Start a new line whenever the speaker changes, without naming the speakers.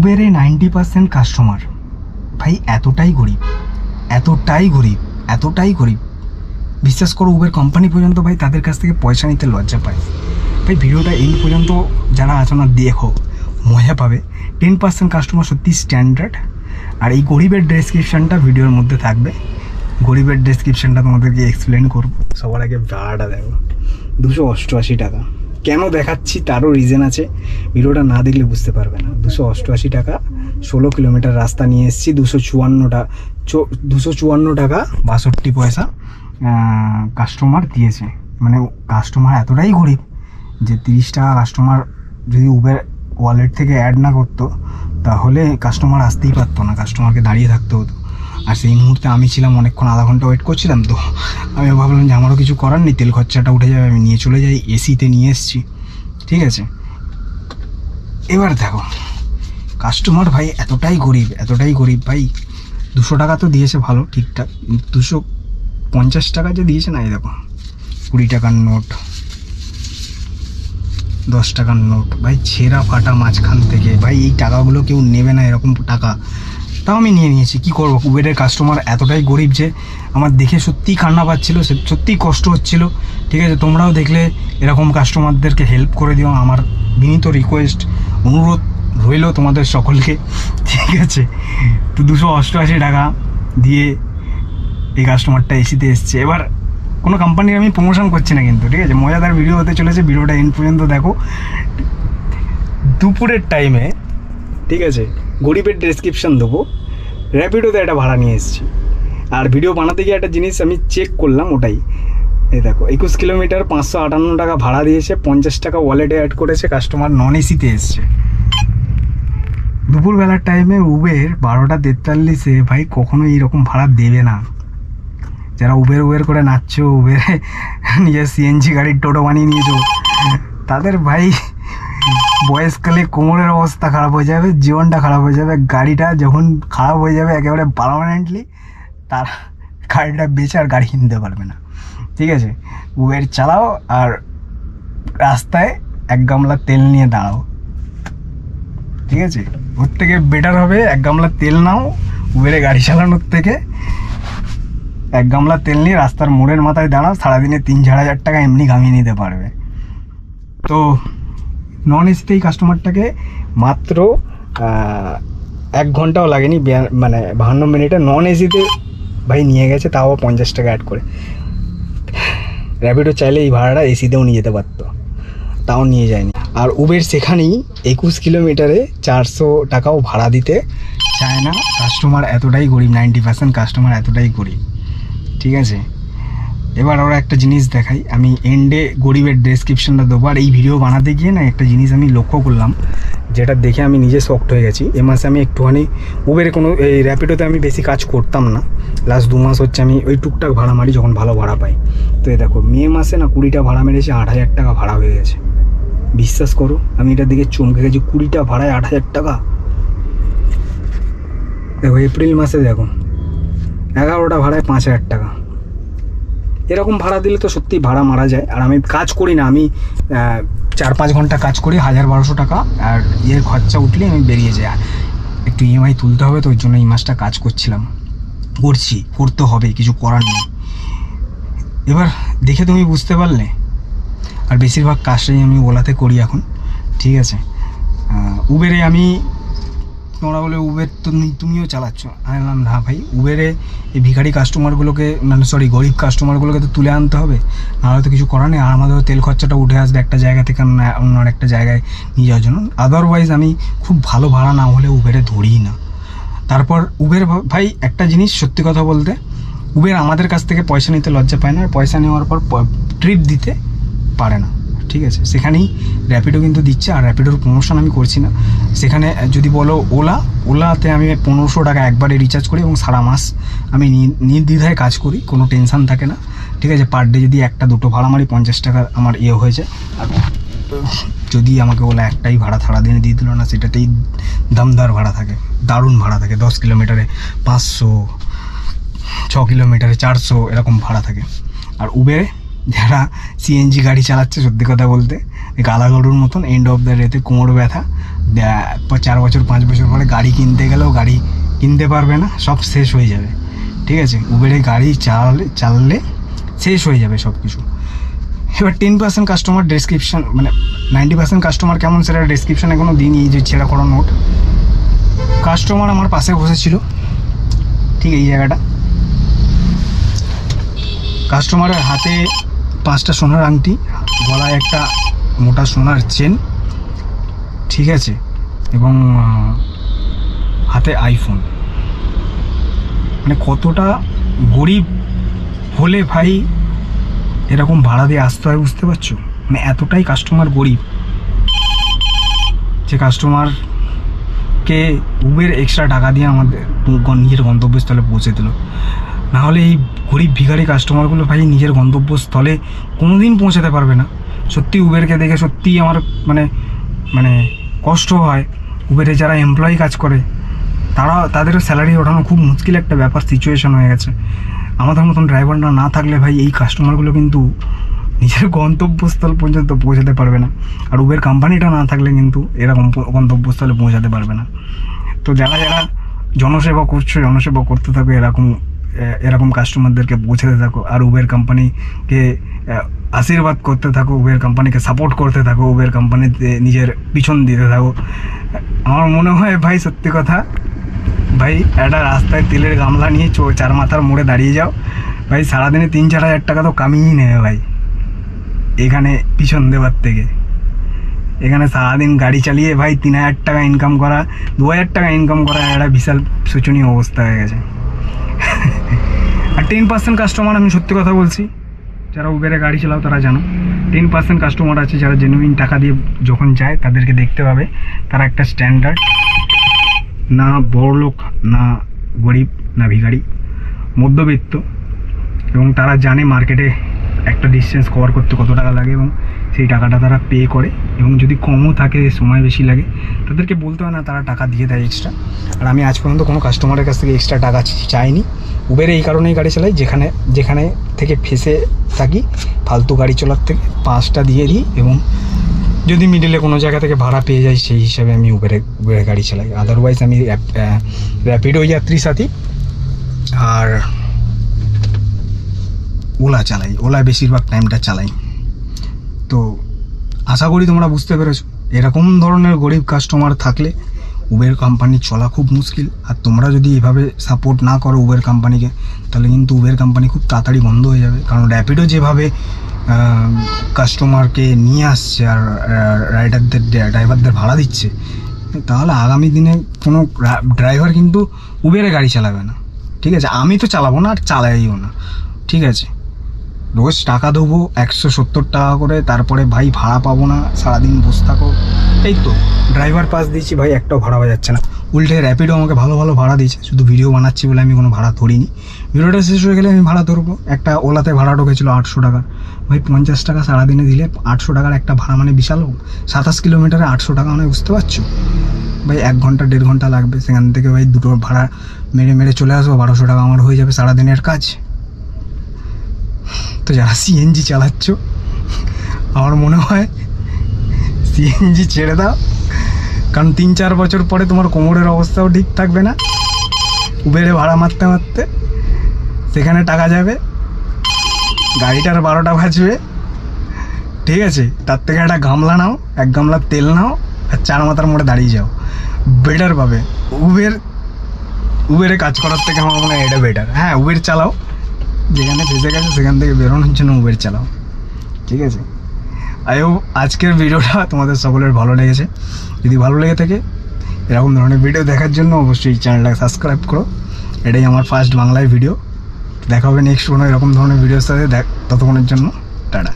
উবেরে 90% customer ভাই এতটাই গরিব, এতটাই গরিব, এতটাই গরিব, বিশ্বাস করো উবের কোম্পানি পর্যন্ত ভাই তাদের কাছ থেকে পয়সা নিতে লজ্জা পায়। ভাই ভিডিওটা এই পর্যন্ত যারা আছো না দেখো, মজা পাবে। 10% কাস্টমার সত্যি স্ট্যান্ডার্ড। আর এই গরিবের ডেসক্রিপশানটা ভিডিওর মধ্যে থাকবে, গরিবের ডেসক্রিপশানটা তোমাদেরকে এক্সপ্লেন করবো। সবার আগে ভাড়াটা দেখো 288 টাকা। কেন দেখাচ্ছি তারও রিজন আছে, ভিডিওটা না দেখলে বুঝতে পারবে না। 288 টাকা 16 কিলোমিটার রাস্তা নিয়ে এসেছি। 254 টাকা 62 পয়সা কাস্টমার দিয়েছে। মানে কাস্টমার এতটাই গরিব যে 30 টাকা কাস্টমার যদি উবের ওয়ালেট থেকে অ্যাড না করতো তাহলে কাস্টমার আসতেই পারতো না, কাস্টমারকে দাঁড়িয়ে থাকতে হতো। আর সেই মুহূর্তে আমি ছিলাম অনেকক্ষণ, আধা ঘন্টা ওয়েট করছিলাম। তো আমি ভাবলাম যে আমারও কিছু করার নেই, তেল খরচাটা উঠে যাবে, আমি নিয়ে চলে যাই। এসিতে নিয়ে এসেছি, ঠিক আছে। এবার দেখো কাস্টমার ভাই এতটাই গরিব, এতটাই গরিব ভাই। 200 টাকা তো দিয়েছে ভালো ঠিকঠাক, 250 টাকা যে দিয়েছে না, এই দেখো 20 টাকার নোট, 10 টাকার নোট ভাই, ছেঁড়া ফাটা মাঝখান থেকে। ভাই এই টাকাগুলো কেউ নেবে না, এরকম টাকা, তাও আমি নিয়ে নিয়েছি। কী করবো, উবেরের কাস্টমার এতটাই গরিব যে আমার দেখে সত্যিই কান্না পাচ্ছিলো, সত্যিই কষ্ট হচ্ছিলো। ঠিক আছে, তোমরাও দেখলে এরকম কাস্টমারদেরকে হেল্প করে দিও, আমার বিনীত রিকোয়েস্ট, অনুরোধ রইল তোমাদের সকলকে, ঠিক আছে। তো 288 টাকা দিয়ে এই কাস্টমারটা এসিতে এসছে। এবার কোনো কোম্পানির আমি প্রমোশন করছি না কিন্তু, ঠিক আছে, মজাদার ভিডিও হতে চলেছে, ভিডিওটা এন্ড পর্যন্ত দেখো। দুপুরের টাইমে, ঠিক আছে, গরিবের ডেসক্রিপশান দেবো, র্যাপিডোতে একটা ভাড়া নিয়ে এসেছি। আর ভিডিও বানাতে গিয়ে একটা জিনিস আমি চেক করলাম, ওটাই এই দেখো 21 কিলোমিটার 558 টাকা ভাড়া দিয়েছে, 50 টাকা ওয়ালেটে অ্যাড করেছে, কাস্টমার নন এসিতে এসছে। দুপুরবেলার টাইমে উবের 12:43-এ ভাই কখনো এইরকম ভাড়া দেবে না। যারা উবের করে নাচছো, উবেরে নিজের সিএনজি গাড়ির টোটো বানিয়ে নিয়েছো, তাদের ভাই বয়সকালে কোমরের অবস্থা খারাপ হয়ে যাবে, জীবনটা খারাপ হয়ে যাবে। গাড়িটা যখন খারাপ হয়ে যাবে একেবারে পার্মানেন্টলি, তার গাড়িটা বেচে আর গাড়ি কিনতে পারবে না, ঠিক আছে। উবের চালাও আর রাস্তায় 1 গামলা তেল নিয়ে দাঁড়াও, ঠিক আছে। ওর থেকে বেটার হবে 1 গামলা তেল নাও, উবেরে গাড়ি চালানোর থেকে 1 গামলা তেল নিয়ে রাস্তার মোড়ের মাথায় দাঁড়াও, সারাদিনে 3-4 হাজার টাকা এমনি কামিয়ে নিতে পারবে। তো নন এসিতে এই কাস্টমারটাকে মাত্র 1 ঘন্টাও লাগেনি, মানে 52 মিনিটে নন এসিতে ভাই নিয়ে গেছে, তাও 50 টাকা অ্যাড করে। র্যাপিডো চাইলে এই ভাড়াটা এসিতেও নিয়ে যেতে পারতো, তাও নিয়ে যায়নি। আর উবের সেখানেই 21 কিলোমিটারে 400 টাকাও ভাড়া দিতে চায় না। কাস্টমার এতটাই গরিব, 90% কাস্টমার এতটাই গরিব, ঠিক আছে। এবার ওরা একটা জিনিস দেখাই, আমি এন্ডে গরিবের ডেসক্রিপশনটা দেবো। আর এই ভিডিও বানাতে গিয়ে না একটা জিনিস আমি লক্ষ্য করলাম, যেটা দেখে আমি নিজে শকড হয়ে গেছি। এ মাসে আমি একটুখানি উবেরে এই র্যাপিডোতে আমি বেশি কাজ করতাম না, লাস্ট 2 মাস হচ্ছে আমি ওই টুকটাক ভাড়া মারি যখন ভালো ভাড়া পাই। তো এই দেখো মে মাসে না 20টা ভাড়া মেরেছে, 8,000 টাকা ভাড়া হয়ে গেছে। বিশ্বাস করো আমি এটার দিকে চমকে গেছি, 20টা ভাড়ায় 8,000 টাকা। দেখো এপ্রিল মাসে দেখো 11টা ভাড়ায় 5,000 টাকা। এরকম ভাড়া দিলে তো সত্যি ভাড়া মারা যায়। আর আমি কাজ করি না, আমি 4-5 ঘন্টা কাজ করি, 1,000-1,200 টাকা, আর এর খরচা উঠলে আমি বেরিয়ে যাই। একটু ইএমআই তুলতে হবে, তো ওই জন্য এই মাসটা কাজ করছিলাম, করতে হবে, কিছু করার নেই। এবার দেখে তুমি বুঝতে পারলে। আর বেশিরভাগ কাজটাই আমি ওলাতে করি এখন, ঠিক আছে। উবেরে আমি, তোমরা বলে উবের তো তুমিও চালাচ্ছ, আমি বললাম না ভাই, উবেরে এই ভিখারি কাস্টমারগুলোকে, মানে সরি গরিব কাস্টমারগুলোকে তো তুলে আনতে হবে, নাহলে তো কিছু করার নেই। আর আমাদেরও তেল খরচাটা উঠে আসবে একটা জায়গা থেকে অন্য একটা জায়গায় নিয়ে যাওয়ার জন্য। আদারওয়াইজ আমি খুব ভালো ভাড়া না হলে উবেরে ধরিই না। তারপর উবের ভাই একটা জিনিস সত্যি কথা বলতে, উবের আমাদের কাছ থেকে পয়সা নিতে লজ্জা পায় না, আর পয়সা নেওয়ার পর ট্রিপ দিতে পারে না, ঠিক আছে। সেখানেই র্যাপিডো কিন্তু দিচ্ছে। আর র্যাপিডোর প্রমোশন আমি করছি না। সেখানে যদি বলো ওলাতে আমি 1500 টাকা একবারে রিচার্জ করি এবং সারা মাস আমি নির্দ্বিধায় কাজ করি, কোনো টেনশান থাকে না, ঠিক আছে। পার ডে যদি 1-2 ভাড়া মারি 50 টাকা আমার হয়ে যায়। আর যদি আমাকে ওলা একটাই ভাড়া সারা দিনে দিয়ে দিল না, সেটাতেই দামদার ভাড়া থাকে, দারুণ ভাড়া থাকে। 10 কিলোমিটারে 500, 6 কিলোমিটারে 400 এরকম ভাড়া থাকে। আর উবেরে যারা সিএনজি গাড়ি চালাচ্ছে, সত্যি কথা বলতে গালা গরুর মতন, এন্ড অফ দ্য ডেতে কোমর ব্যথা, 4 বছর 5 বছর পরে গাড়ি কিনতে গেলেও গাড়ি কিনতে পারবে না, সব শেষ হয়ে যাবে। ঠিক আছে, উবেরে গাড়ি চালালে শেষ হয়ে যাবে সব কিছু। এবার 10% কাস্টমার ডেসক্রিপশান, মানে 90% কাস্টমার কেমন সেটা ডেসক্রিপশানে কোনো দিনই, যে ছেঁড়া করা নোট। কাস্টমার আমার পাশে বসেছিল, ঠিক এই জায়গাটা। কাস্টমারের হাতে 5টা সোনার আংটি, গলায় একটা মোটা সোনার চেন, ঠিক আছে, এবং হাতে আইফোন। মানে কতটা গরিব হলে ভাই এরকম ভাড়া দিয়ে আসতে হয়, বুঝতে পারছো? মানে এতটাই কাস্টমার গরিব যে কাস্টমারকে উবের এক্সট্রা টাকা দিয়ে আমাদের নিজের গন্তব্যস্থলে পৌঁছে দিল। নাহলে এই গরিব ভিখারি কাস্টমারগুলো ভাই নিজের গন্তব্যস্থলে কোনো দিন পৌঁছাতে পারবে না। সত্যি উবেরকে দেখে সত্যিই আমার মানে কষ্ট হয়। উবেরে যারা এমপ্লয়ি কাজ করে তাদেরও স্যালারি ওঠানো খুব মুশকিল একটা ব্যাপার, সিচুয়েশন হয়ে গেছে। আমাদের মতন ড্রাইভাররা না থাকলে ভাই এই কাস্টমারগুলো কিন্তু নিজের গন্তব্যস্থল পর্যন্ত পৌঁছাতে পারবে না। আর উবের কোম্পানিটা না থাকলে কিন্তু এরকম গন্তব্যস্থলে পৌঁছাতে পারবে না। তো যারা জনসেবা করছো, জনসেবা করতে থাকো, এরকম কাস্টমারদেরকে পৌঁছাতে থাকো। আর উবের কোম্পানিকে আশীর্বাদ করতে থাকো, উবের কোম্পানিকে সাপোর্ট করতে থাকো, উবের কোম্পানিতে নিজের পিছন দিতে থাকো। আমার মনে হয় ভাই, সত্যি কথা ভাই, একটা রাস্তায় তেলের গামলা নিয়ে 4 মাথার মোড়ে দাঁড়িয়ে যাও ভাই, সারাদিনে 3-4 হাজার টাকা তো কামিয়েই নেবে ভাই। এখানে পিছন দেওয়ার থেকে এখানে সারাদিন গাড়ি চালিয়ে ভাই 3,000 টাকা ইনকাম করা, 2,000 টাকা ইনকাম করা একটা বিশাল শোচনীয় অবস্থা হয়ে গেছে। আর 10% কাস্টমার, আমি সত্যি কথা বলছি, যারা উবেরে গাড়ি চালাও তারা জানো, 10% কাস্টমার আছে যারা জেনুইন টাকা দিয়ে যখন যায় তাদেরকে দেখতে পাবে তারা একটা স্ট্যান্ডার্ড, না বড়লোক, না গরিব, না ভিখারি, মধ্যবিত্ত। এবং তারা জানে মার্কেটে একটা ডিস্টেন্স কভার করতে কত টাকা লাগে এবং সেই টাকাটা তারা পে করে। এবং যদি কমও থাকে, সময় বেশি লাগে, তাদেরকে বলতে হয় না, তারা টাকা দিয়ে দেয় এক্সট্রা। আর আমি আজ পর্যন্ত কোনো কাস্টমারের কাছ থেকে এক্সট্রা টাকা চাইনি। উবেরে এই কারণেই গাড়ি চালাই, যেখানে থেকে ফেসে থাকি ফালতু গাড়ি চলার থেকে 5টা দিয়ে দিই, এবং যদি মিডিলে কোনো জায়গা থেকে ভাড়া পেয়ে যাই সেই হিসাবে আমি উবেরে গাড়ি চালাই। আদারওয়াইজ আমি র্যাপিডো যাত্রী সাথী আর ওলা চালাই, ওলা বেশিরভাগ টাইমটা চালাই। তো আশা করি তোমরা বুঝতে পেরেছো, এরকম ধরনের গরিব কাস্টমার থাকলে উবের কোম্পানি চলা খুব মুশকিল। আর তোমরা যদি এভাবে সাপোর্ট না করো উবের কোম্পানিকে, তাহলে কিন্তু উবের কোম্পানি খুব তাড়াতাড়ি বন্ধ হয়ে যাবে। কারণ র্যাপিডো যেভাবে কাস্টমারকে নিয়ে আসছে আর ড্রাইভারদের ভাড়া দিচ্ছে, তাহলে আগামী দিনে কোনো ড্রাইভার কিন্তু উবেরে গাড়ি চালাবে না। ঠিক আছে, আমি তো চালাবো না আর চালাইও না। ঠিক আছে, রোজ টাকা দেবো 170 টাকা করে, তারপরে ভাই ভাড়া পাবো না, সারাদিন বসে থাকো। এই তো ড্রাইভার পাস দিয়েছি ভাই, একটাও ভাড়া যাচ্ছে না। উল্টে র্যাপিডো আমাকে ভালো ভাড়া দিয়েছে, শুধু ভিডিও বানাচ্ছি বলে আমি কোনো ভাড়া ধরিনি। ভিডিওটা শেষ হয়ে গেলে আমি ভাড়া ধরবো। একটা ওলাতে ভাড়া ঢুকেছিল 800 টাকা, ভাই 50 টাকা সারাদিনে দিলে 800 টাকার একটা ভাড়া মানে বিশাল। 27 কিলোমিটারে 800 টাকা মানে বুঝতে পারছো ভাই, 1 ঘন্টা 1.5 ঘন্টা লাগবে। সেখান থেকে ভাই 2টো ভাড়া মেরে চলে আসবো, 1200 টাকা আমার হয়ে যাবে সারাদিনের কাজ। তো যারা সিএনজি চালাচ্ছ, আমার মনে হয় সিএনজি ছেড়ে দাও, কারণ 3-4 বছর পরে তোমার কোমরের অবস্থাও ঠিক থাকবে না। উবেরে ভাড়া মারতে সেখানে টাকা যাবে, গাড়িটার 12টা বাজবে। ঠিক আছে, তার থেকে একটা গামলা নাও, 1 গামলা তেল নাও, আর 4 মাথার মোড়ে দাঁড়িয়ে যাও, বেটার পাবে। উবেরে কাজ করার থেকে আমার মনে হয় এটা বেটার। হ্যাঁ, উবের চালাও, যেখানে ফেসে গেছে সেখান থেকে বেরোনোর জন্য উবের চালাও। ঠিক আছে, আজকের ভিডিওটা তোমাদের সকলের ভালো লেগেছে। যদি ভালো লেগে থাকে, এরকম ধরনের ভিডিও দেখার জন্য অবশ্যই চ্যানেলটাকে সাবস্ক্রাইব করো। এটাই আমার ফার্স্ট বাংলায় ভিডিও। দেখা হবে নেক্সট কোনো এরকম ধরনের ভিডিওর সাথে। ততক্ষণের জন্য টাটা।